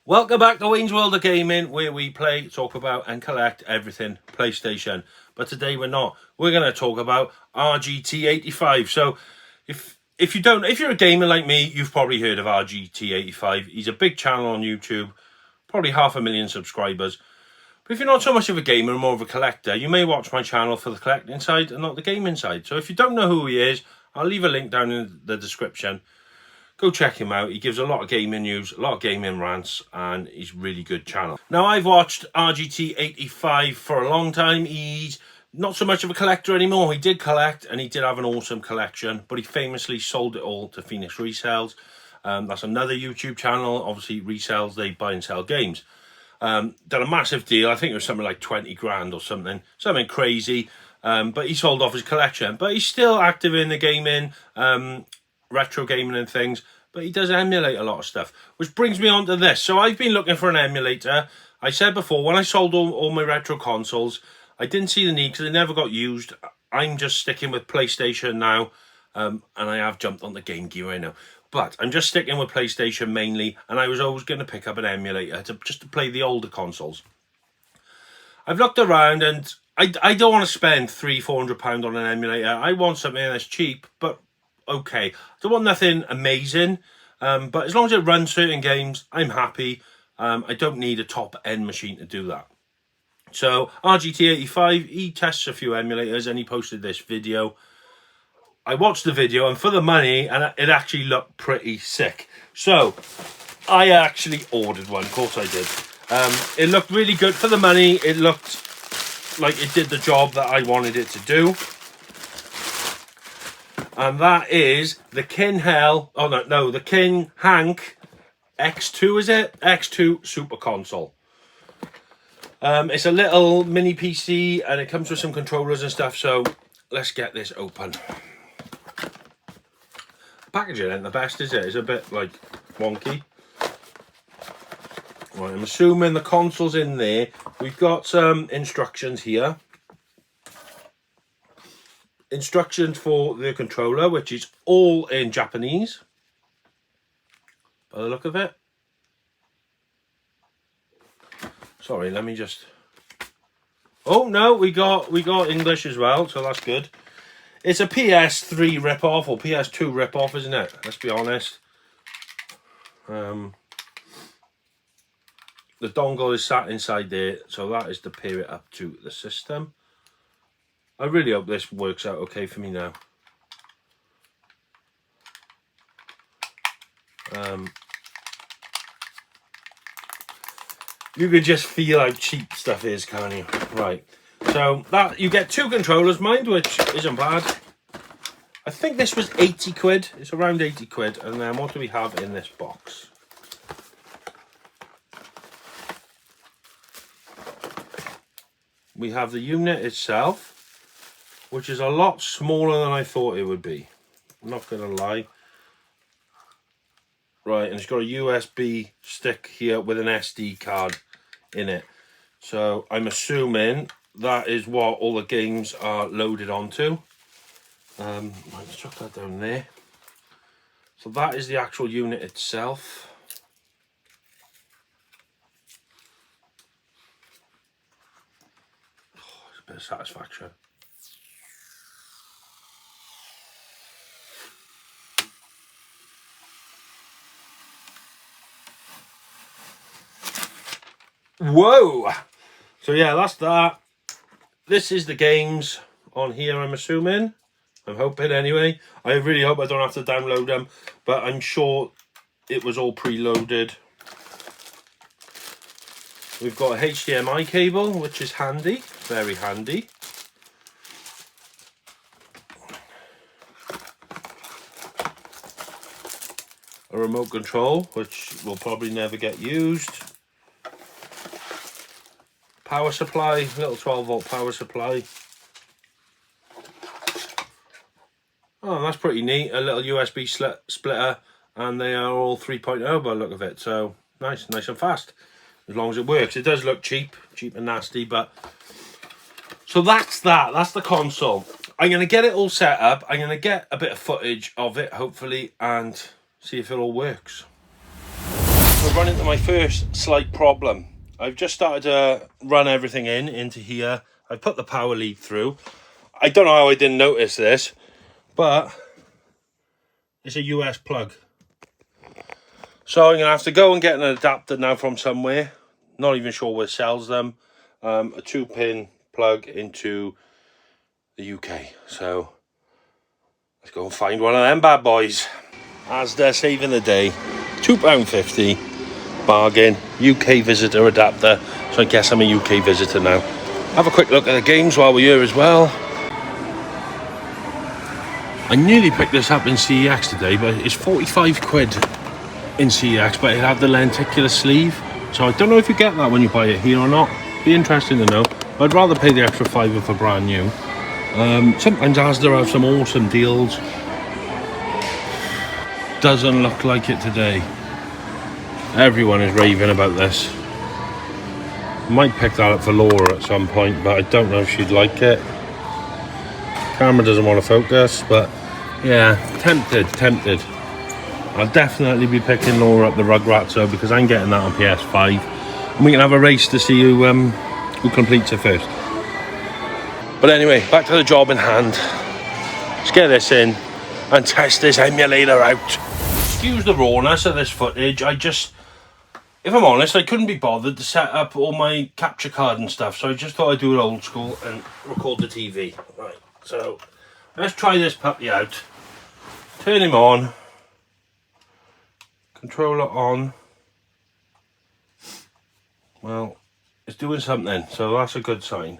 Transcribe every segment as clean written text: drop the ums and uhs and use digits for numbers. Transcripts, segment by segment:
Welcome back to Wayne's World of Gaming, where we play, talk about and collect everything PlayStation. But today we're not. We're going to talk about RGT85. So if you're a gamer like me, you've probably heard of RGT85. He's a big channel on YouTube, probably 500,000 subscribers. But if you're not so much of a gamer and more of a collector, you may watch my channel for the collecting side and not the gaming side. So if you don't know who he is, I'll leave a link down in the description. Go check him out. He gives a lot of gaming news, a lot of gaming rants, and he's a really good channel. Now, I've watched RGT85 for a long time. He's not so much of a collector anymore. He did collect, and he did have an awesome collection, but he famously sold it all to Phoenix Resells. That's another YouTube channel. Obviously, resells, they buy and sell games. Done a massive deal. I think it was something like 20 grand or something crazy. But he sold off his collection. But he's still active in the gaming, retro gaming and things, but he does emulate a lot of stuff, which brings me on to this. So I've been looking for an emulator. I said before, when I sold all my retro consoles, I didn't see the need because they never got used. I'm just sticking with PlayStation now, and I have jumped on the Game Gear right now, but I'm just sticking with PlayStation mainly, and I was always going to pick up an emulator just to play the older consoles. I've looked around, and I don't want to spend £300-400 on an emulator. I want something that's cheap, but okay. I don't want nothing amazing, but as long as it runs certain games, I'm happy. I don't need a top-end machine to do that. So RGT85, he tests a few emulators and he posted this video. I watched the video, and for the money, and it actually looked pretty sick. So I actually ordered one. Of course I did. It looked really good for the money. It looked like it did the job that I wanted it to do. And that is the King Hank X2, is it? X2 Super Console. It's a little mini PC, and it comes with some controllers and stuff, so let's get this open. The packaging ain't the best, is it? It's a bit, like, wonky. Right, I'm assuming the console's in there. We've got some instructions here. Instructions for the controller, which is all in Japanese by the look of it. Sorry, let me just... Oh no, we got English as well, so that's good. It's a PS3 rip-off or PS2 rip-off, isn't it? Let's be honest. The dongle is sat inside there, so that is to pair it up to the system. I really hope this works out okay for me now. You can just feel how cheap stuff is, can't you? Right. So that you get two controllers, mind, which isn't bad. I think this was 80 quid. It's around 80 quid. And then what do we have in this box? We have the unit itself, which is a lot smaller than I thought it would be. I'm not going to lie. Right, and it's got a USB stick here with an SD card in it. So I'm assuming that is what all the games are loaded onto. Let's chuck that down there. So that is the actual unit itself. Oh, it's a bit of satisfaction. Whoa! So yeah, that's that. This is the games on here, I'm assuming. I'm hoping anyway. I really hope I don't have to download them, but I'm sure it was all preloaded. We've got a HDMI cable, which is handy, very handy. A remote control, which will probably never get used. Power supply, little 12-volt power supply. Oh, that's pretty neat. A little USB splitter, and they are all 3.0 by the look of it. So nice and fast, as long as it works. It does look cheap and nasty, but so that's that. That's the console. I'm gonna get it all set up. I'm gonna get a bit of footage of it, hopefully, and see if it all works. I've run into my first slight problem. I've just started to run everything into here. I put the power lead through. I don't know how I didn't notice this, but it's a US plug. So I'm going to have to go and get an adapter now from somewhere. Not even sure where sells them. A 2-pin plug into the UK. So let's go and find one of them bad boys. As they're saving the day, £2.50 bargain, UK visitor adapter. So I guess I'm a UK visitor now. Have a quick look at the games while we're here as well. I nearly picked this up in CEX today, but it's 45 quid in CEX, but it had the lenticular sleeve. So I don't know if you get that when you buy it here or not. Be interesting to know. I'd rather pay the extra £5 for brand new. Sometimes Asda have some awesome deals. Doesn't look like it today. Everyone is raving about this. Might pick that up for Laura at some point, but I don't know if she'd like it. Camera doesn't want to focus, but yeah, tempted. I'll definitely be picking Laura up the Rugrats though, because I'm getting that on PS5. And we can have a race to see who completes it first. But anyway, back to the job in hand. Let's get this in and test this emulator out. Excuse the rawness of this footage. If I'm honest, I couldn't be bothered to set up all my capture card and stuff, so I just thought I'd do it old school and record the TV. Right, so let's try this puppy out. Turn him on. Controller on. Well, it's doing something, so that's a good sign.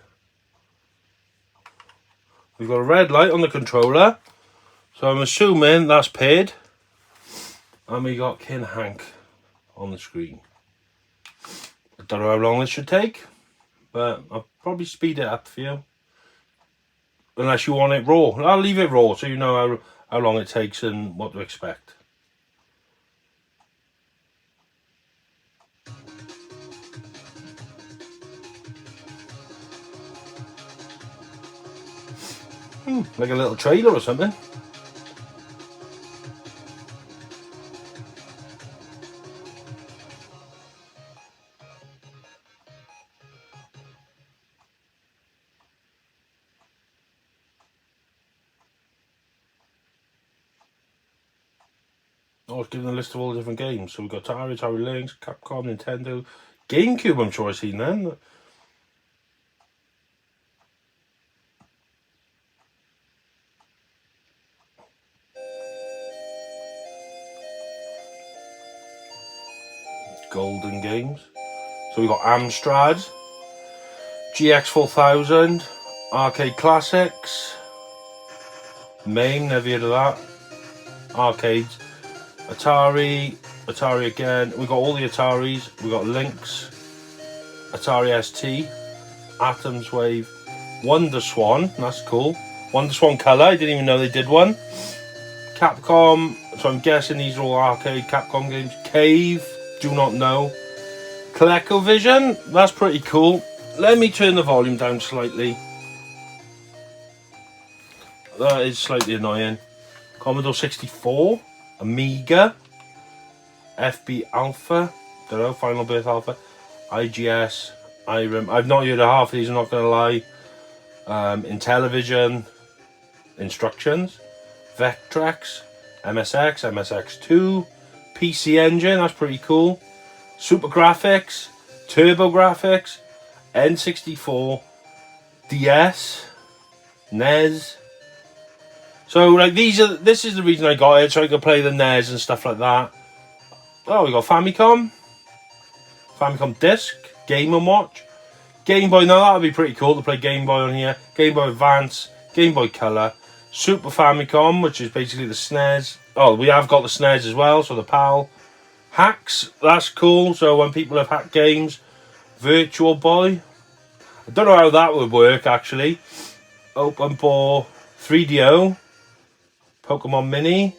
We've got a red light on the controller, so I'm assuming that's paired. And we got Kin Hank on the screen. I don't know how long this should take, but I'll probably speed it up for you. Unless you want it raw. I'll leave it raw so you know how long it takes and what to expect. Like a little trailer or something. Oh, it's giving a list of all the different games. So we've got Atari Lynx, Capcom, Nintendo, GameCube, I'm sure I've seen them. Golden games. So we've got Amstrad, GX4000, Arcade Classics, MAME, never heard of that. Arcades, Atari again. We've got all the Ataris. We've got Lynx, Atari ST, Atom's Wave, Wonder Swan, that's cool. Wonder Swan Color, I didn't even know they did one. Capcom, so I'm guessing these are all arcade Capcom games. Cave, do not know. ColecoVision, that's pretty cool. Let me turn the volume down slightly. That is slightly annoying. Commodore 64, Amiga, FB Alpha, don't know, Final Birth Alpha, IGS, IRIM. I've not heard of half of these, I'm not going to lie. Intellivision, Instructions, Vectrex, MSX, MSX2, PC Engine, that's pretty cool. Super Graphics, Turbo Graphics, N64, DS, NES. So like this is the reason I got it, so I could play the NES and stuff like that. Oh, we got Famicom Disc, Game & Watch, Game Boy. Now that would be pretty cool to play Game Boy on here. Game Boy Advance, Game Boy Color, Super Famicom, which is basically the SNES. Oh, we have got the SNES as well, so the PAL. Hacks, that's cool. So when people have hacked games, Virtual Boy. I don't know how that would work actually. Open Ball, 3DO, Pokemon Mini.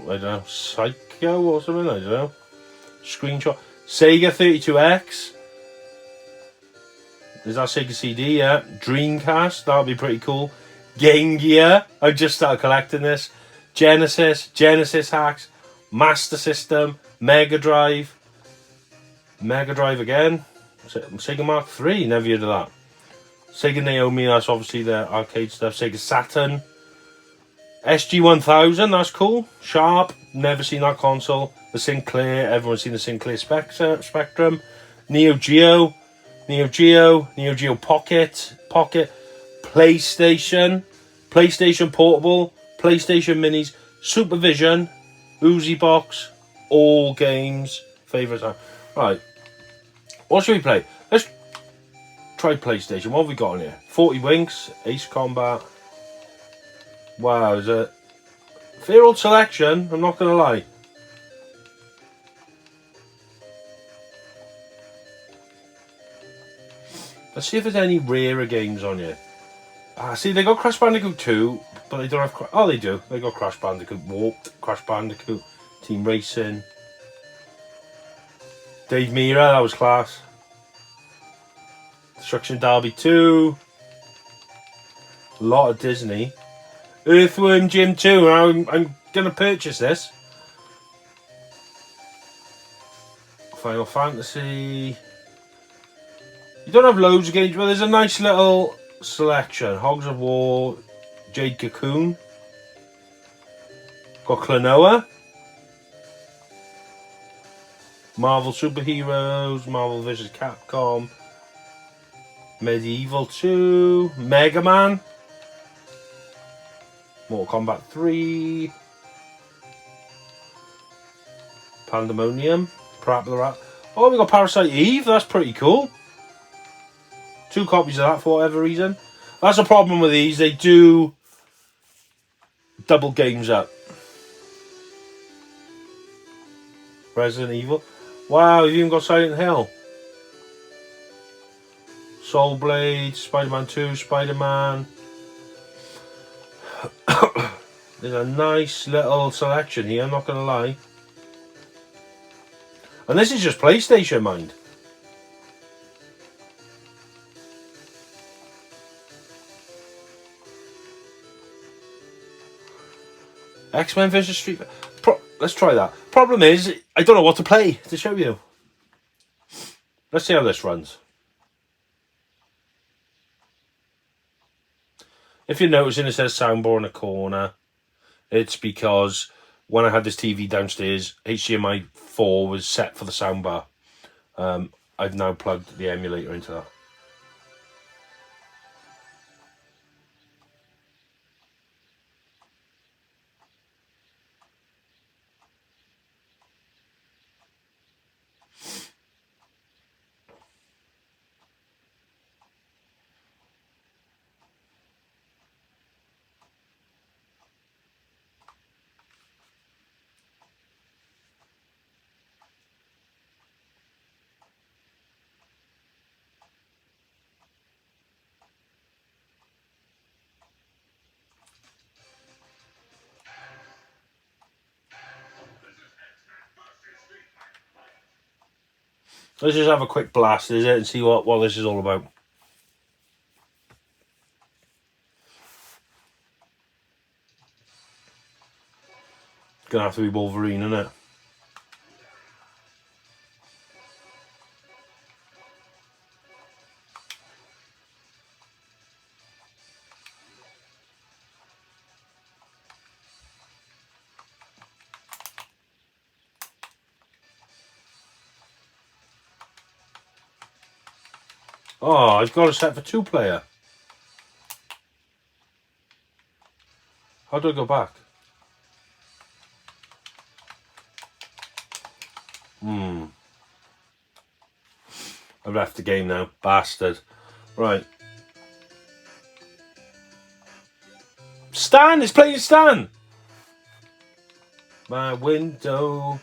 I don't know, Psycho or something. I don't know. Screenshot. Sega 32X. Is that Sega CD? Yeah. Dreamcast. That would be pretty cool. Game Gear. I just started collecting this. Genesis hacks. Master System, Mega Drive again, Sega Mark III, never heard of that. Sega Naomi, that's obviously the arcade stuff. Sega Saturn, SG-1000, that's cool. Sharp, never seen that console. The Sinclair, everyone's seen the Sinclair Spectrum. Neo Geo Pocket, PlayStation Portable, PlayStation Minis, Supervision, Uzi Box, all games. Favourite time. Right, what should we play? Let's try PlayStation. What have we got on here? 40 Winks, Ace Combat. Wow, is a fair old selection, I'm not going to lie. Let's see if there's any rarer games on here. See, they got Crash Bandicoot 2, but they don't have... Oh, they do. They got Crash Bandicoot Warped, Crash Bandicoot, Team Racing. Dave Mira, that was class. Destruction Derby 2. A lot of Disney. Earthworm Jim 2. I'm going to purchase this. Final Fantasy. You don't have loads of games, but there's a nice little selection. Hogs of War, Jade Cocoon. Got Klonoa. Marvel Superheroes, Marvel vs. Capcom. Medieval 2. Mega Man. Mortal Kombat 3. Pandemonium. Parappa the Rapper. Oh, we got Parasite Eve. That's pretty cool. 2 copies of that for whatever reason. That's a problem with these. They do double games up. Resident Evil. Wow, you've even got Silent Hill. Soul Blade, Spider-Man 2, Spider-Man. There's a nice little selection here, I'm not going to lie. And this is just PlayStation, mind. X-Men vs Street Fighter. Let's try that. Problem is, I don't know what to play to show you. Let's see how this runs. If you're noticing it says soundbar in the corner, it's because when I had this TV downstairs, HDMI 4 was set for the soundbar. I've now plugged the emulator into that. Let's just have a quick blast, is it, and see what this is all about. Gonna have to be Wolverine, isn't it? Oh, I've got a set for 2-player. How do I go back? I've left the game now. Bastard. Right. Stan! It's playing Stan! My window,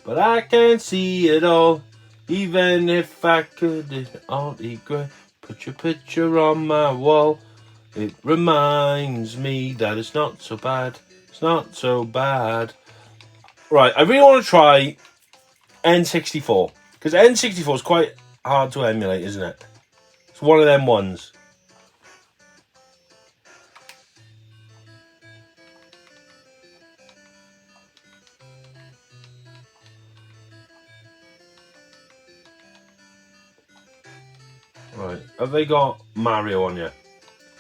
but I can't see it all. Even if I could, it all great. Put your picture on my wall. It reminds me that it's not so bad. It's not so bad. Right, I really want to try N64. Because N64 is quite hard to emulate, isn't it? It's one of them ones. Right, have they got Mario on here?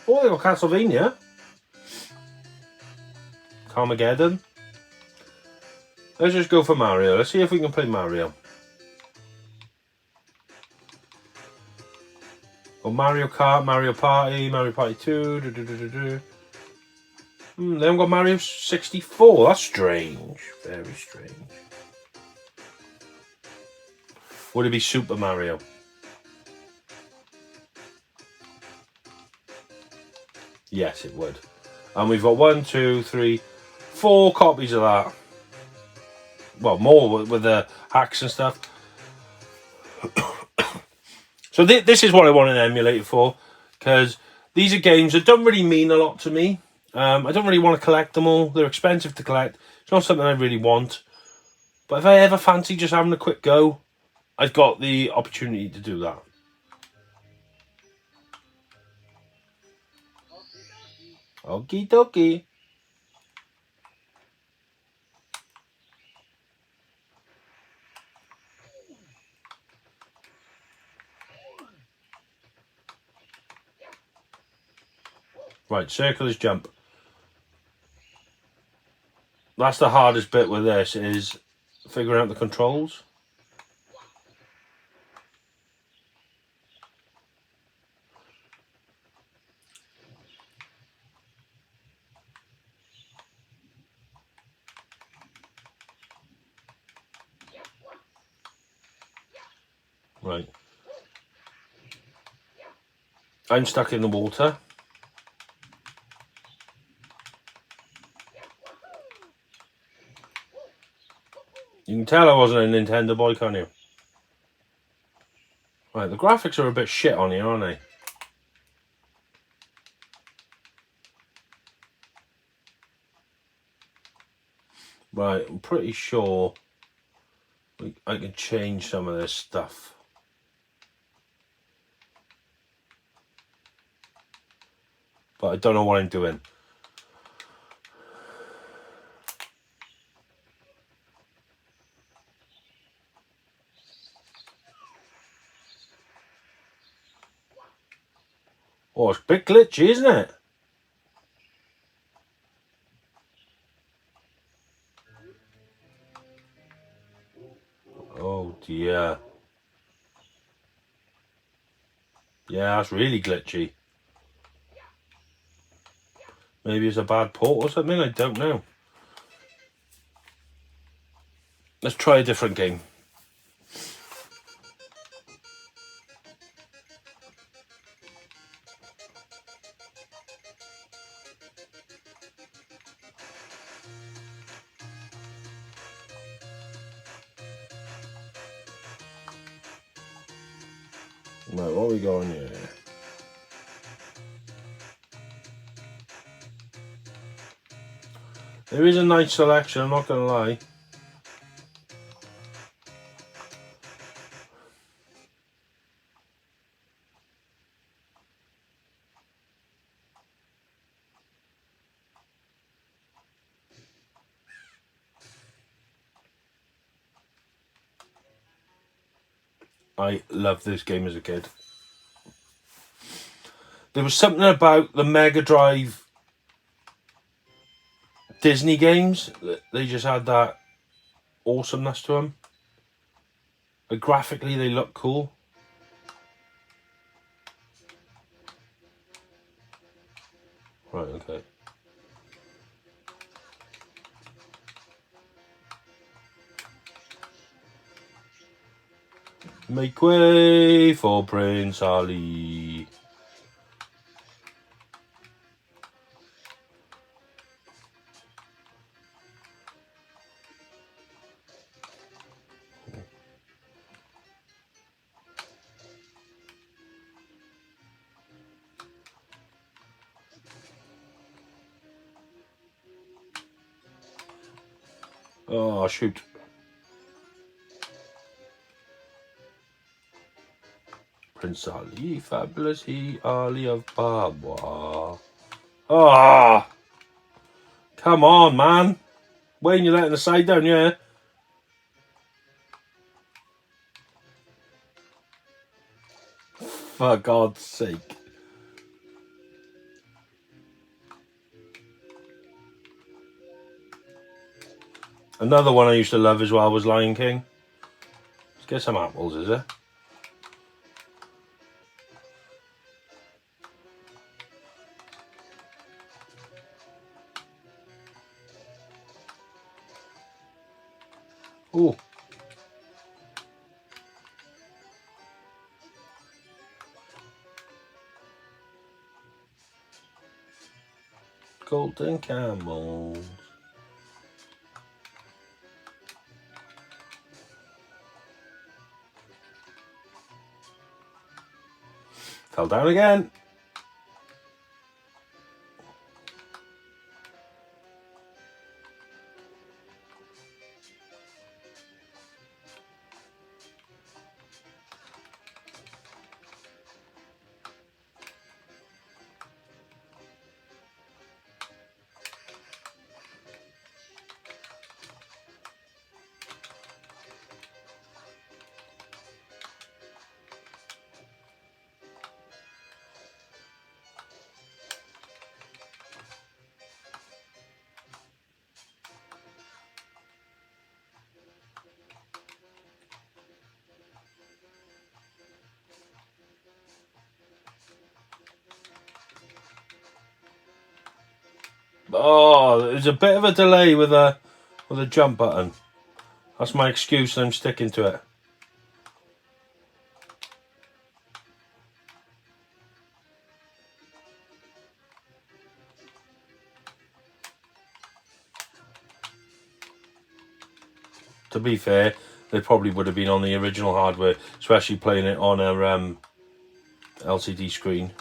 Oh, they got Castlevania. Carmageddon. Let's just go for Mario. Let's see if we can play Mario. Or Mario Kart, Mario Party, Mario Party 2. They haven't got Mario 64. That's strange. Very strange. Would it be Super Mario? Yes, it would. And we've got 1, 2, 3, 4 copies of that. Well, more with the hacks and stuff. So this is what I want an emulator for, because these are games that don't really mean a lot to me. I don't really want to collect them all. They're expensive to collect. It's not something I really want. But if I ever fancy just having a quick go, I've got the opportunity to do that. Okie dokie. Right, circle is jump. That's the hardest bit with this, is figuring out the controls. Right. I'm stuck in the water. You can tell I wasn't a Nintendo boy, can't you? Right, the graphics are a bit shit on here, aren't they? Right, I'm pretty sure I can change some of this stuff. But I don't know what I'm doing. Oh, it's a bit glitchy, isn't it? Oh dear. Yeah, that's really glitchy. Maybe it's a bad port or something, I don't know. Let's try a different game. Right, what are we going here? There is a nice selection, I'm not going to lie. I loved this game as a kid. There was something about the Mega Drive Disney games. They just had that awesomeness to them. But graphically, they look cool. Right, okay. Make way for Prince Ali. Oh, shoot. Prince Ali, fabulous he, Ali of Babwa. Ah! Come on, man. Wayne, you're letting the side down, yeah? For God's sake. Another one I used to love as well was Lion King. Let's get some apples, is it? Ooh. Golden camels. Fell down again. Oh, there's a bit of a delay with a jump button. That's my excuse, and I'm sticking to it. To be fair, they probably would have been on the original hardware, especially playing it on a LCD screen.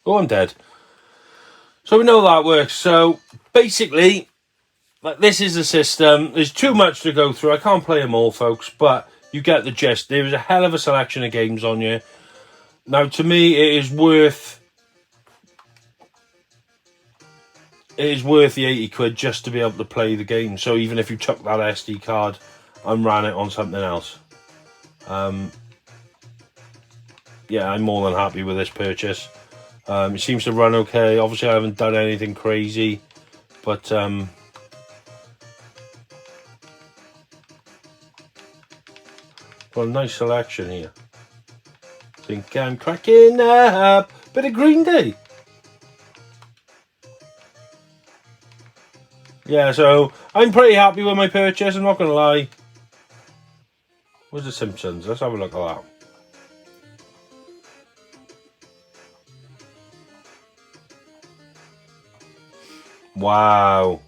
Oh, I'm dead. So we know that works. So basically, this is the system. There's too much to go through. I can't play them all, folks, but you get the gist. There is a hell of a selection of games on here. Now, to me, it is worth the 80 quid just to be able to play the game. So even if you took that SD card and ran it on something else, yeah, I'm more than happy with this purchase. It seems to run okay. Obviously, I haven't done anything crazy, but got a nice selection here. Think I'm cracking up. Bit of Green Day. Yeah, so I'm pretty happy with my purchase, I'm not going to lie. Where's the Simpsons? Let's have a look at that. Wow.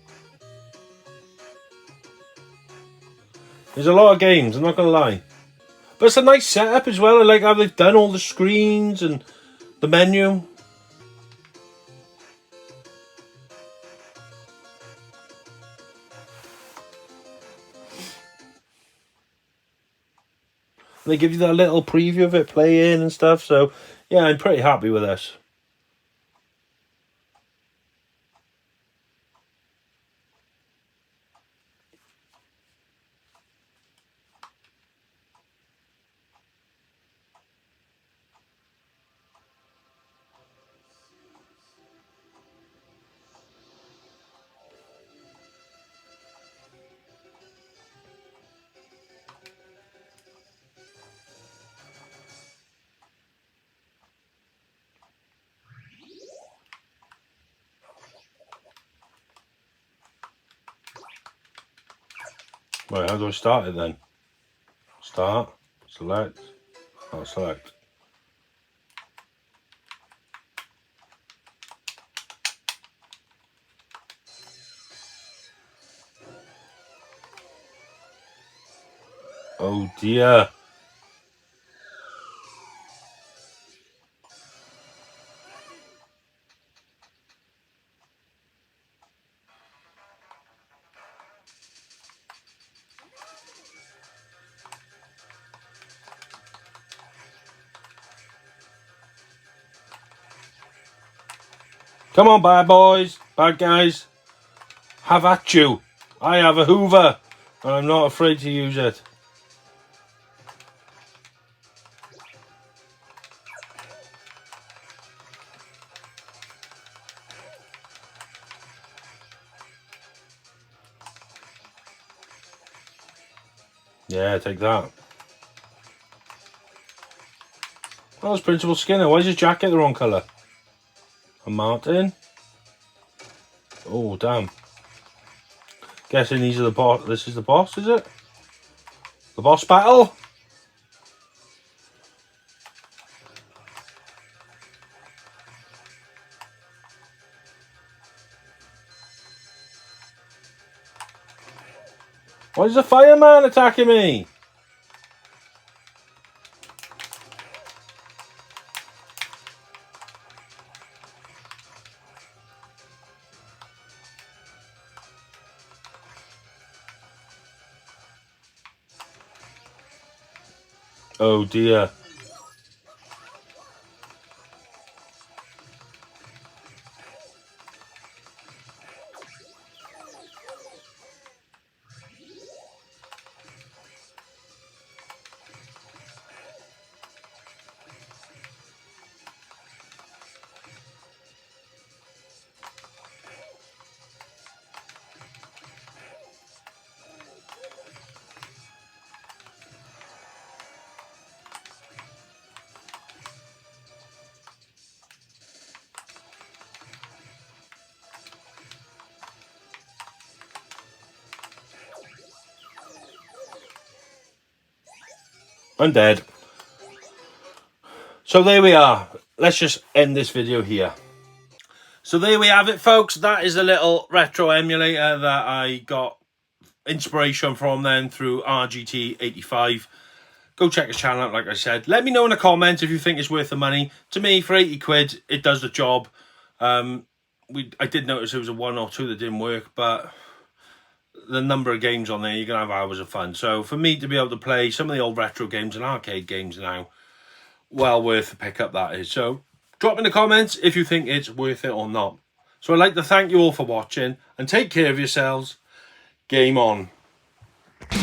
There's a lot of games, I'm not going to lie. But it's a nice setup as well. I like how they've done all the screens and the menu. They give you that little preview of it playing and stuff. So, yeah, I'm pretty happy with this. Right, how do I start it then? Start, select, select. Oh dear. Come on, bad boys, bad guys. Have at you. I have a Hoover, and I'm not afraid to use it. Yeah, take that. That was Principal Skinner. Why is his jacket the wrong colour? And Martin. Oh, damn. Guessing these are the boss. This is the boss, is it? The boss battle? Why is the fireman attacking me? Oh dear. I'm dead. So there we are. Let's just end this video here. So there we have it, folks. That is a little retro emulator that I got inspiration from then through RGT85. Go check his channel out, like I said. Let me know in the comments if you think it's worth the money. To me, for 80 quid, it does the job. I did notice there was a 1 or 2 that didn't work, but the number of games on there, you're going to have hours of fun. So for me to be able to play some of the old retro games and arcade games now, well worth the pickup that is. So drop in the comments if you think it's worth it or not. So I'd like to thank you all for watching and take care of yourselves. Game on. Big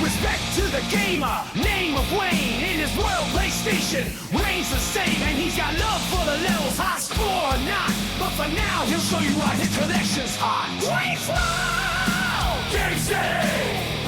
respect to the gamer, name of Wayne. In his world PlayStation reigns the same, and he's got love for the levels, high score or not. But for now, he'll show you why his collection's hot. Wayne's World! Game City!